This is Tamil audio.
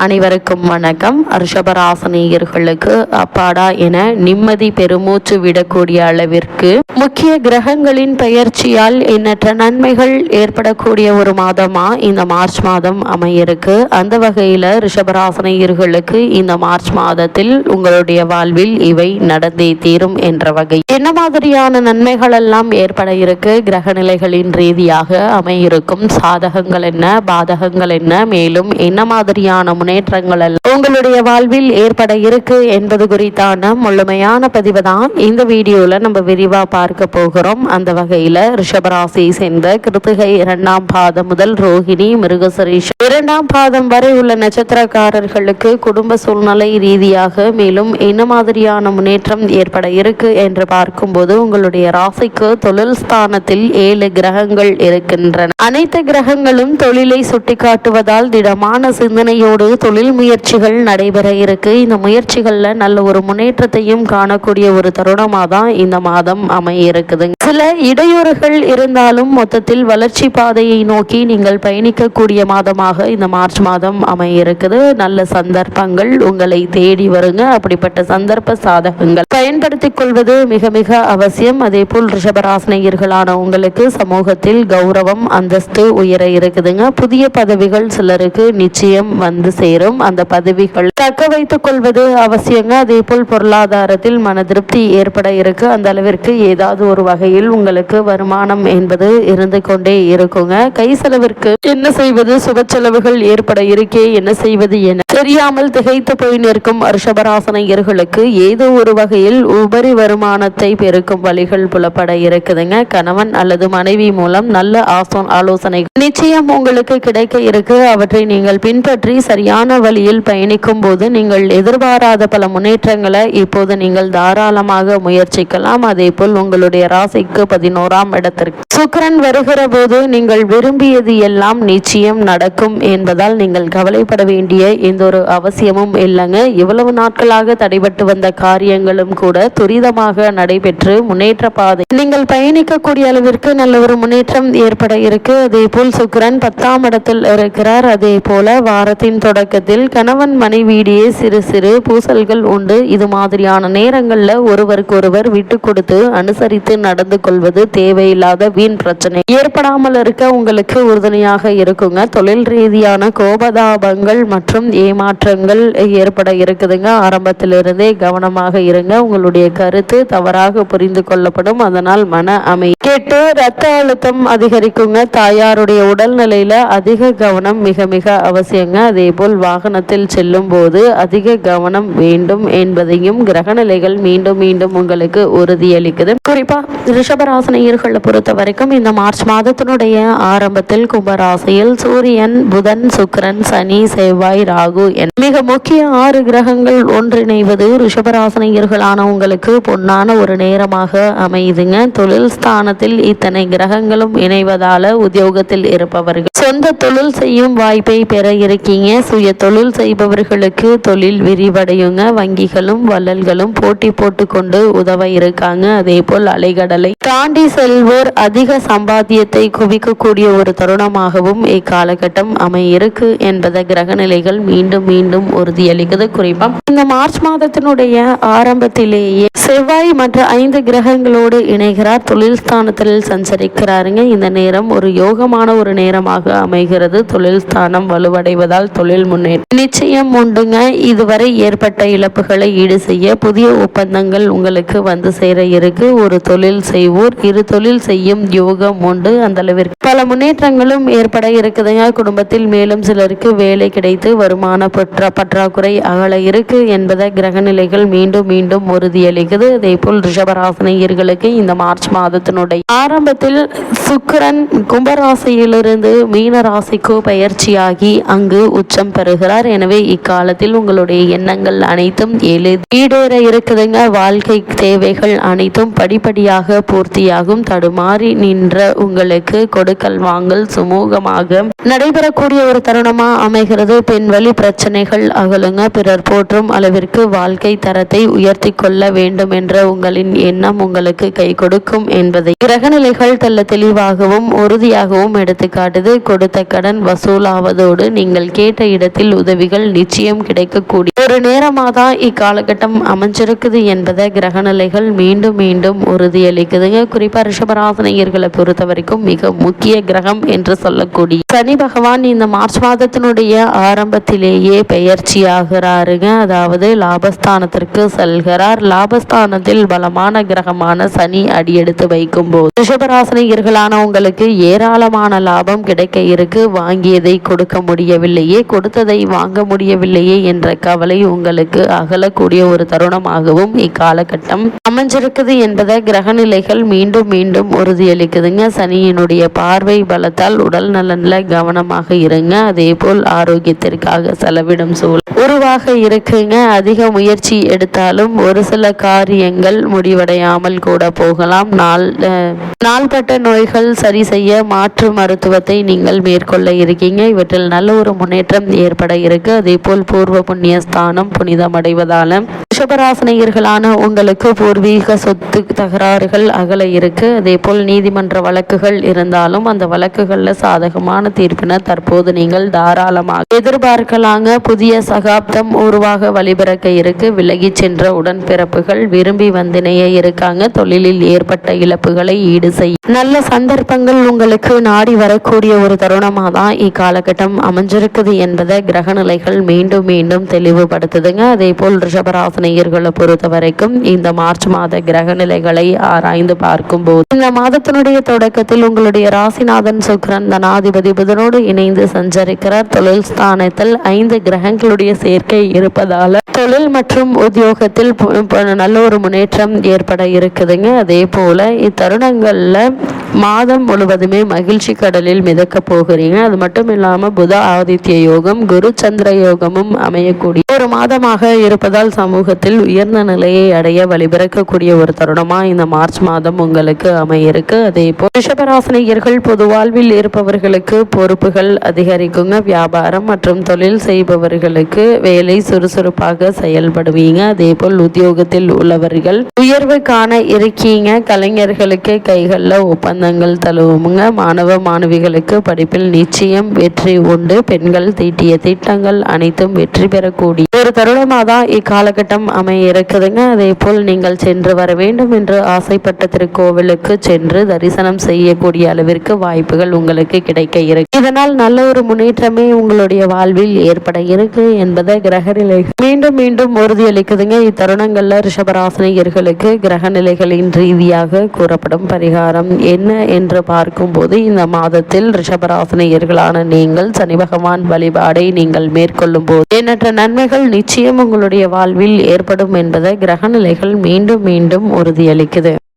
அனைவருக்கும் வணக்கம். ரிஷபராசினியர்களுக்கு அப்பாடா என நிம்மதி பெருமூச்சு விடக்கூடிய அளவிற்கு முக்கிய கிரகங்களின் பெயர்ச்சியால் எண்ணற்ற நன்மைகள் ஏற்படக்கூடிய ஒரு மாதமா இந்த மார்ச் மாதம் அமையிருக்கு. அந்த வகையில் ரிஷபராசினியர்களுக்கு இந்த மார்ச் மாதத்தில் உங்களுடைய வாழ்வில் இவை நடந்தே தீரும் என்ற வகை என்ன மாதிரியான நன்மைகள் எல்லாம் ஏற்பட இருக்கு, கிரக நிலைகளின் ரீதியாக அமையிருக்கும் சாதகங்கள் என்ன, பாதகங்கள் என்ன, மேலும் என்ன மாதிரியான முன்னேற்றங்கள் எல்லாம் உங்களுடைய வாழ்வில் ஏற்பட இருக்கு என்பது குறித்தான முழுமையான பதிவு தான் இந்த வீடியோல நம்ம விரிவா பார்க்க போகிறோம். அந்த வகையில ரிஷபராசியை சேர்ந்த கிருத்திகை 2ஆம் பாதம் முதல் ரோஹிணி மிருகசீரிஷம் 2ஆம் பாதம் வரை உள்ள நட்சத்திரக்காரர்களுக்கு குடும்ப சூழ்நிலை ரீதியாக மேலும் என்ன மாதிரியான முன்னேற்றம் ஏற்பட இருக்கு என்று பார்க்கும்போது உங்களுடைய ராசிக்கு தொழில் ஸ்தானத்தில் 7 கிரகங்கள் இருக்கின்றன. அனைத்து கிரகங்களும் தொழிலை சுட்டிக்காட்டுவதால் திடமான சிந்தனையோடு தொழில் முயற்சிகள் நடைபெற இருக்கு. இந்த முயற்சிகள்ல நல்ல ஒரு முன்னேற்றத்தையும் காணக்கூடிய ஒரு தருணமாக தான் இந்த மாதம் அமைய இருக்குது. சில இடையூறுகள் இருந்தாலும் மொத்தத்தில் வளர்ச்சி பாதையை நோக்கி நீங்கள் பயணிக்கக்கூடிய மாதமாக இந்த மார்ச் மாதம் அமைய இருக்குது. நல்ல சந்தர்ப்பங்கள் உங்களை தேடி வருங்க. அப்படிப்பட்ட சந்தர்ப்ப சாதகங்கள் பயன்படுத்திக் கொள்வது மிக மிக அவசியம். அதே போல் ரிஷபராசினியர்களான உங்களுக்கு சமூகத்தில் கௌரவம் அந்தஸ்து உயர இருக்குதுங்க. புதிய பதவிகள் சிலருக்கு நிச்சயம் வந்து சேரும். அந்த பதவிகள் தக்க வைத்துக் கொள்வது அவசியங்க. அதே போல் பொருளாதாரத்தில் மன திருப்தி ஏற்பட இருக்கு. அந்த அளவிற்கு ஏதாவது ஒரு வகையில் உங்களுக்கு வருமானம் என்பது இருந்து கொண்டே இருக்குங்க. கை செலவிற்கு என்ன செய்வது, சுப செலவுகள் ஏற்பட இருக்கே என்ன செய்வது என தெரியாமல் திகைத்து போய் நிற்கும் ரிஷபராசினியர்களுக்கு ஏதோ ஒரு வகையில் உபரி வருமானத்தை பெருக்கும் வழிகள் புலப்பட இருக்குதுங்க. கணவன் அல்லது மனைவி மூலம் நல்ல ஆலோசனை நிச்சயம் உங்களுக்கு கிடைக்க இருக்கு. அவற்றை நீங்கள் பின்பற்றி சரியான வழியில் பயணிக்கும் போது நீங்கள் எதிர்பாராத பல முன்னேற்றங்களை இப்போது நீங்கள் தாராளமாக முயற்சிக்கலாம். அதே போல் உங்களுடைய ராசிக்கு 11ஆம் இடத்திற்கு சுக்கிரன் வருகிற போது நீங்கள் விரும்பியது எல்லாம் நிச்சயம் நடக்கும் என்பதால் நீங்கள் கவலைப்பட வேண்டிய எந்த ஒரு அவசியமும் இல்லைங்க. இவ்வளவு நாட்களாக தடைபட்டு வந்த காரியங்களும் கூட துரிதமாக நடைபெற்று முன்னேற்ற பாதை நீங்கள் பயணிக்கக்கூடிய அளவிற்கு நல்ல ஒரு முன்னேற்றம் ஏற்பட இருக்கு. அதே போல் சுக்கிரன் 10ஆம் இடத்தில் இருக்கிறார். அதே போல வாரத்தின் தொடக்கத்தில் கணவன் மனைவியிடையே சிறு சிறு பூசல்கள் உண்டு. இது மாதிரியான நேரங்கள்ல ஒருவருக்கு ஒருவர் விட்டு கொடுத்து அனுசரித்து நடந்து கொள்வது தேவையில்லாத வீண் பிரச்சனை ஏற்படாமல் இருக்க உங்களுக்கு உறுதுணையாக இருக்குங்க. தொழில் ரீதியான கோபதாபங்கள் மற்றும் ஏமாற்றங்கள் ஏற்பட இருக்குதுங்க. ஆரம்பத்திலிருந்தே கவனமாக இருங்க. உங்களுடைய கருத்து தவறாக புரிந்து கொள்ளப்படும். அதனால் மன அமைதி கேட்டு ரத்த அழுத்தம் அதிகரிக்குங்க. தாயாருடைய உடல்நிலையில அதிக கவனம் மிக மிக அவசியங்க. அதே போல் வாகனத்தில் செல்லும் போது அதிக கவனம் வேண்டும் என்பதையும் கிரகநிலைகள் மீண்டும் மீண்டும் உங்களுக்கு உறுதியளிக்குது. குறிப்பா ரிஷபராசினியர்களை பொறுத்த வரைக்கும் இந்த மார்ச் மாதத்தினுடைய ஆரம்பத்தில் கும்பராசியில் சூரியன், புதன், சுக்கிரன், சனி, செவ்வாய், ராகு என மிக முக்கிய 6 கிரகங்கள் ஒன்றிணைவது ரிஷபராசினியர்களான உங்களுக்கு பொன்னான ஒரு நேரமாக அமையுதுங்க. தொழில் ஸ்தானத்தில் இத்தனை கிரகங்களும் இணைவதால உத்தியோகத்தில் இருப்பவர்கள் சொந்த தொழில் செய்யும் வாய்ப்பை பெற இருக்கீங்க. சுய தொழில் செய்பவர்களுக்கு தொழில் விரிவடையுங்க. வங்கிகளும் வள்ளல்களும் போட்டி போட்டு கொண்டு உதவ இருக்காங்க. அதே போல் அலைகடலை தாண்டி செல்வோர் அதிக சம்பாத்தியத்தை குவிக்கக்கூடிய ஒரு தருணமாகவும் இக்காலகட்டம் அமையிருக்கு என்பதை கிரகநிலைகள் மீண்டும் மீண்டும் உறுதியளிக்குது. குறிப்பா இந்த மார்ச் மாதத்தினுடைய ஆரம்பத்திலேயே செவ்வாய் மற்ற 5 கிரகங்களோடு இணைகிறார். தொழில் ஸ்தானத்தில் சஞ்சரிக்கிறாருங்க. இந்த நேரம் ஒரு யோகமான ஒரு நேரமாக அமைகிறது. தொழில் ஸ்தானம் வலுவடைவதால் தொழில் முன்னேற்றம் நிச்சயம் உண்டுங்க. இதுவரை ஏற்பட்ட இழப்புகளை ஈடு செய்ய புதிய ஒப்பந்தங்கள் உங்களுக்கு வந்து சேர இருக்கு. ஒரு தொழில் செய்வோர் இரு தொழில் செய்யும் யோகம் உண்டு. அந்த அளவிற்கு பல முன்னேற்றங்களும் ஏற்பட இருக்குதுங்க. குடும்பத்தில் மேலும் சிலருக்கு வேலை கிடைத்து வருமான பற்றாக்குறை அகல இருக்கு என்பதை கிரகநிலைகள் மீண்டும் மீண்டும் உறுதியளிக்குது. அதே போல் ரிஷபராசினியர்களுக்கு இந்த மார்ச் மாதத்தினுடைய ஆரம்பத்தில் சுக்கிரன் கும்பராசியிலிருந்து மீன ராசிக்கு பயிற்சியாகி அங்கு உச்சம் பெறுகிறார். எனவே இக்காலத்தில் உங்களுடைய எண்ணங்கள் அனைத்தும் ஈடேற இருக்குதுங்க. வாழ்க்கை தேவைகள் அனைத்தும் படிப்படியாக பூர்த்தியாகும். தடுமாறி நின்ற உங்களுக்கு கொடுக்கல் வாங்கல் சுமூகமாக நடைபெறக்கூடிய ஒரு தருணமா அமைகிறது. பெண் வழி பிரச்சனைகள் அகலுங்க. பிறர் போற்றும் அளவிற்கு வாழ்க்கை தரத்தை உயர்த்தி கொள்ள வேண்டும் வேண்டும் என்ற உங்களின் எண்ணம் உங்களுக்கு கை கொடுக்கும் என்பதை கிரகநிலைகள் தெல்ல தெளிவாகவும் உறுதியாகவும் எடுத்துக்காட்டுது. கொடுத்த கடன் வசூலாவதோடு நீங்கள் கேட்ட இடத்தில் உதவிகள் நிச்சயம் கிடைக்கக்கூடிய ஒரு நேரமாக தான் இக்காலகட்டம் அமைஞ்சிருக்குது என்பதை கிரகநிலைகள் மீண்டும் மீண்டும் உறுதியளிக்குதுங்க. குறிப்பா ரிஷபராசினியர்களை பொறுத்த வரைக்கும் மிக முக்கிய கிரகம் என்று சொல்லக்கூடிய சனி பகவான் இந்த மார்ச் மாதத்தினுடைய ஆரம்பத்திலேயே பெயர்ச்சி ஆகிறாருங்க. அதாவது லாபஸ்தானத்திற்கு செல்கிறார். லாபஸ்தானத்தில் பலமான கிரகமான சனி அடியெடுத்து வைக்கும் போது ரிஷபராசினியர்களான உங்களுக்கு ஏராளமான லாபம் கிடைக்க இருக்கு. வாங்கியதை கொடுக்க முடியவில்லையே, கொடுத்ததை வாங்க முடியவில்லையே என்ற கவலை உங்களுக்கு அகலக்கூடிய ஒரு தருணமாகவும் இக்காலகட்டம் அமைஞ்சிருக்குது என்பதை கிரகநிலைகள் மீண்டும் மீண்டும் உறுதியளிக்குதுங்க. சனியினுடைய பார்வை பலத்தால் உடல் நலன்ல கவனமாக இருங்க. அதே போல் ஆரோக்கியத்திற்காக செலவிடும் சூழல் உருவாக இருக்குங்க. அதிக முயற்சி எடுத்தாலும் ஒரு சில காரியங்கள் முடிவடையாமல் கூட போகலாம். நாள்பட்ட நோய்கள் சரி செய்ய மாற்று மருத்துவத்தை நீங்கள் மேற்கொள்ள இருக்கீங்க. இவற்றில் நல்ல ஒரு முன்னேற்றம் ஏற்பட இருக்கு. அதே போல் பூர்வ புண்ணிய ஸ்தானம் புனிதமடைவதால ரிஷபராசினியர்களான உங்களுக்கு பூர்வீக சொத்து தகராறுகள் அகல இருக்கு. அதே போல் நீதிமன்ற வழக்குகள் இருந்தாலும் அந்த வழக்குகள்ல சாதகமான தீர்ப்பினை தற்போது நீங்கள் தாராளமாக எதிர்பார்க்கலாங்க. புதிய சகாப்தம் உருவாக வழிபிறக்க இருக்கு. விலகி சென்ற உடன்பிறப்புகள் விரும்பி வந்தினைய இருக்காங்க. தொழிலில் ஏற்பட்ட இழப்புகளை ஈடு செய்ய நல்ல சந்தர்ப்பங்கள் உங்களுக்கு நாடி வரக்கூடிய ஒரு தருணமாக தான் இக்காலகட்டம் அமைஞ்சிருக்குது என்பதை கிரகநிலைகள் மீண்டும் மீண்டும் தெளிவுபடுத்துதுங்க. அதே போல் ரிஷபராசினியர்களை பொறுத்த வரைக்கும் இந்த மார்ச் மாத கிரகநிலைகளை ஆராய்ந்து பார்க்கும் போது இந்த மாதத்தினுடைய தொடக்கத்தில் உங்களுடைய ராசிநாதன் சுக்கிரன் தனாதிபதி புதனோடு இணைந்து சஞ்சரிக்கிறார். தொழில் ஸ்தானத்தில் 5 கிரகங்களுடைய சேர்க்கை இருப்பதால தொழில் மற்றும் உத்தியோகத்தில் நல்ல ஒரு முன்னேற்றம் ஏற்பட இருக்குதுங்க. அதே போல இத்தருணங்கள்ல மாதம் முழுவதுமே மகிழ்ச்சி கடலில் மிதக்க போகிறீங்க. அது மட்டும் இல்லாம புத ஆதித்ய யோகம் குரு சந்திர யோகமும் அமையக்கூடிய ஒரு மாதமாக இருப்பதால் சமூகத்தில் உயர்ந்த நிலையை அடைய வழிபிறக்கக்கூடிய ஒரு தருணமா இந்த மார்ச் மாதம் உங்களுக்கு அமையிருக்கு. அதே போல் ரிஷபராசினியர்கள் பொது வாழ்வில் இருப்பவர்களுக்கு பொறுப்புகள் அதிகரிக்குங்க. வியாபாரம் மற்றும் தொழில் செய்பவர்களுக்கு வேலை சுறுசுறுப்பாக செயல்படுவீங்க. அதே போல் உத்தியோகத்தில் உள்ளவர்கள் உயர்வு காண இருக்கீங்க. கலைஞர்களுக்கு கைகள்ல ஒப்பந்தங்கள் தழுவுங்க. மாணவ மாணவிகளுக்கு படிப்பில் நிச்சயம் வெற்றி உண்டு. பெண்கள் தீட்டிய திட்டங்கள் அனைத்தும் வெற்றி பெறக்கூடிய ஒரு தருணமாக தான் இக்காலகட்டம் அமைய இருக்குதுங்க. அதே போல் நீங்கள் சென்று வர வேண்டும் என்று ஆசைப்பட்ட திருக்கோவிலுக்கு சென்று தரிசனம் செய்யக்கூடிய அளவிற்கு வாய்ப்புகள் உங்களுக்கு கிடைக்க இருக்கு. இதனால் நல்ல ஒரு முன்னேற்றமே உங்களுடைய வாழ்வில் ஏற்பட இருக்கு என்பதை கிரகநிலை மீண்டும் மீண்டும் உறுதியளிக்குதுங்க. இத்தருணங்கள்ல ரிஷபராசினியர்களுக்கு கிரகநிலைகளின் ரீதியாக கூறப்படும் பரிகாரம் என்ன என்று பார்க்கும்போது இந்த மாதத்தில் ரிஷபராசினியர்களான நீங்கள் சனி பகவான் வழிபாடை நீங்கள் மேற்கொள்ளும் போது எண்ணற்ற நன்மைகள் நிச்சயம் உங்களுடைய வாழ்வில் ஏற்படும் என்பதை கிரகநிலைகள் மீண்டும் மீண்டும் உறுதியளிக்குது.